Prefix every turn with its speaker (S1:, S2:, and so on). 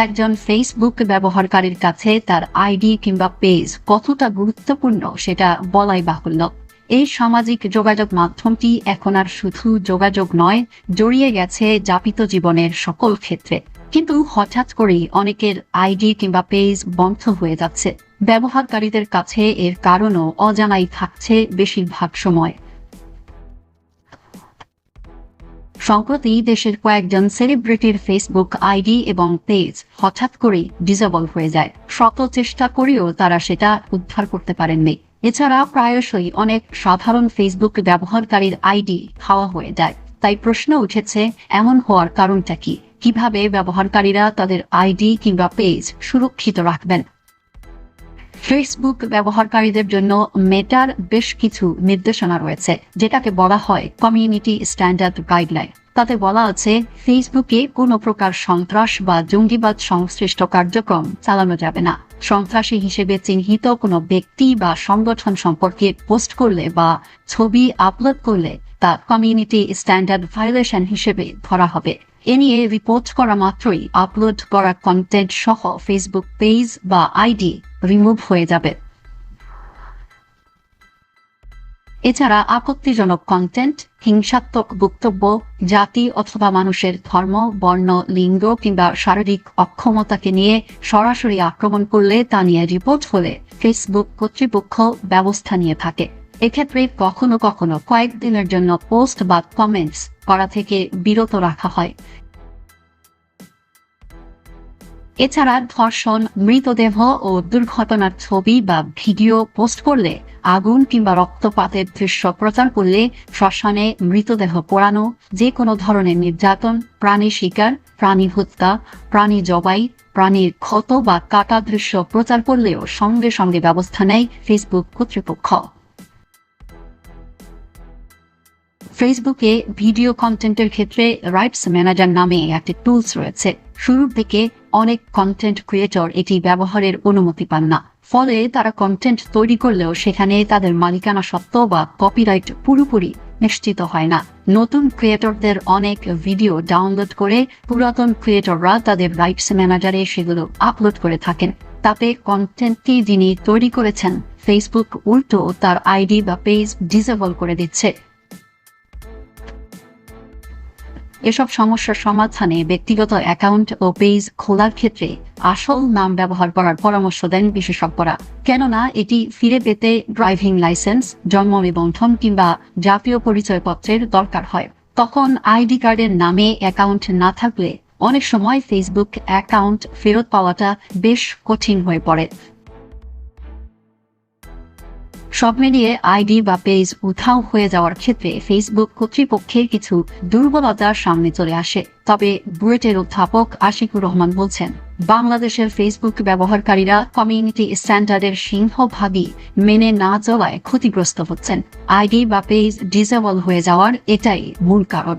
S1: একজন ফেসবুক ব্যবহারকারীর কাছে তার আইডি কিংবা পেজ কতটা গুরুত্বপূর্ণ সেটা বলাই বাহুল্য। এই সামাজিক যোগাযোগ মাধ্যমটি এখন আর শুধু যোগাযোগ নয়, জড়িয়ে গেছে যাপিত জীবনের সকল ক্ষেত্রে। কিন্তু হঠাৎ করেই অনেকের আইডি কিংবা পেজ বন্ধ হয়ে যাচ্ছে। ব্যবহারকারীদের কাছে এর কারণও অজানাই থাকছে বেশিরভাগ সময়। সম্প্রতি দেশের কয়েকজন সেলিব্রিটির ফেসবুক আইডি এবং পেজ হঠাৎ করেই ডিসেবল হয়ে যায়। শত চেষ্টা করেও তারা সেটা উদ্ধার করতে পারেননি। এছাড়া প্রায়শই অনেক সাধারণ ফেসবুক ব্যবহারকারীর আইডি হাওয়া হয়ে যায়। তাই প্রশ্ন উঠেছে, এমন হওয়ার কারণটা কি? কিভাবে ব্যবহারকারীরা তাদের আইডি কিংবা পেজ সুরক্ষিত রাখবেন? ফেসবুক ব্যবহারকারীদের জন্য মেটার বেশ কিছু নির্দেশনা রয়েছে, যেটাকে বলা হয় কমিউনিটি স্ট্যান্ডার্ড গাইডলাইন। তাতে বলা আছে, ফেসবুকে কোনো প্রকার সন্ত্রাস বা জঙ্গিবাদ সংশ্লিষ্ট কার্যক্রম চালানো যাবে না। সন্ত্রাসী হিসেবে চিহ্নিত কোনো ব্যক্তি বা সংগঠন সম্পর্কে পোস্ট করলে বা ছবি আপলোড করলে তা কমিউনিটি স্ট্যান্ডার্ড ভায়োলেশন হিসেবে ধরা হবে। এ নিয়ে রিপোর্ট করা মাত্রই আপলোড করা কন্টেন্ট সহ ফেসবুক পেজ বা আইডি রিমুভ হয়ে যাবে। এছাড়া আপত্তিজনক কন্টেন্ট, হিংসাত্মক বক্তব্য, জাতি অথবা মানুষের ধর্ম, বর্ণ, লিঙ্গ কিংবা শারীরিক অক্ষমতাকে নিয়ে সরাসরি আক্রমণ করলে তা নিয়ে রিপোর্ট হলে ফেসবুক কর্তৃপক্ষ ব্যবস্থা নিয়ে থাকে। এক্ষেত্রে কখনো কখনো কয়েকদিনের জন্য পোস্ট বা কমেন্টস করা থেকে বিরত রাখা হয়। এছাড়া ধর্ষণ, মৃতদেহ ও দুর্ঘটনার ছবি বা ভিডিও পোস্ট করলে, আগুন কিংবা রক্তপাতের দৃশ্য প্রচার করলে, শ্মশানে মৃতদেহ পোড়ানো, যে কোনো ধরনের নির্যাতন, প্রাণী শিকার, প্রাণী হত্যা, প্রাণী জবাই, প্রাণীর ক্ষত বা কাটা দৃশ্য প্রচার করলেও সঙ্গে সঙ্গে ব্যবস্থা নেয় ফেসবুক কর্তৃপক্ষ। ফেসবুকে ভিডিও কন্টেন্টের ক্ষেত্রে রাইটস ম্যানেজার নামে একটি টুলস রয়েছে। শুরুর দিকে অনেক কন্টেন্ট ক্রিয়েটর এটি ব্যবহারের অনুমতি পান না। ফলে তারা কন্টেন্ট তৈরি করলেও সেখানে তাদের মালিকানা সত্ত্ব বা কপিরাইট পুরোপুরি নিশ্চিত হয় না। নতুন ক্রিয়েটরদের অনেক ভিডিও ডাউনলোড করে পুরাতন ক্রিয়েটররা তাদের রাইটস ম্যানেজারে সেগুলো আপলোড করে থাকেন। তাতে কন্টেন্টটি যিনি তৈরি করেছেন, ফেসবুক উল্টো তার আইডি বা পেজ ডিসেবল করে দিচ্ছে। এসব সমস্যার সমাধানে ব্যক্তিগত অ্যাকাউন্ট ও পেজ খোলার ক্ষেত্রে আসল নাম ব্যবহার করার পরামর্শ দেন বিশেষজ্ঞরা। কেননা এটি ফিরে পেতে ড্রাইভিং লাইসেন্স, জন্ম নিবন্ধন কিংবা জাতীয় পরিচয়পত্রের দরকার হয়। তখন আইডি কার্ডের নামে অ্যাকাউন্ট না থাকলে অনেক সময় ফেসবুক অ্যাকাউন্ট ফেরত পাওয়াটা বেশ কঠিন হয়ে পড়ে। সব মিলিয়ে আইডি বা পেজ উধাও হয়ে যাওয়ার ক্ষেত্রে ফেসবুক কর্তৃপক্ষের কিছু দুর্বলতার সামনে চলে আসে। তবে বুয়েটের অধ্যাপক আশিকুর রহমান বলছেন, বাংলাদেশের ফেসবুক ব্যবহারকারীরা কমিউনিটি স্ট্যান্ডার্ডের সিংহভাগই মেনে না চলায় ক্ষতিগ্রস্ত হচ্ছেন। আইডি বা পেজ ডিসেবল হয়ে যাওয়ার এটাই মূল কারণ।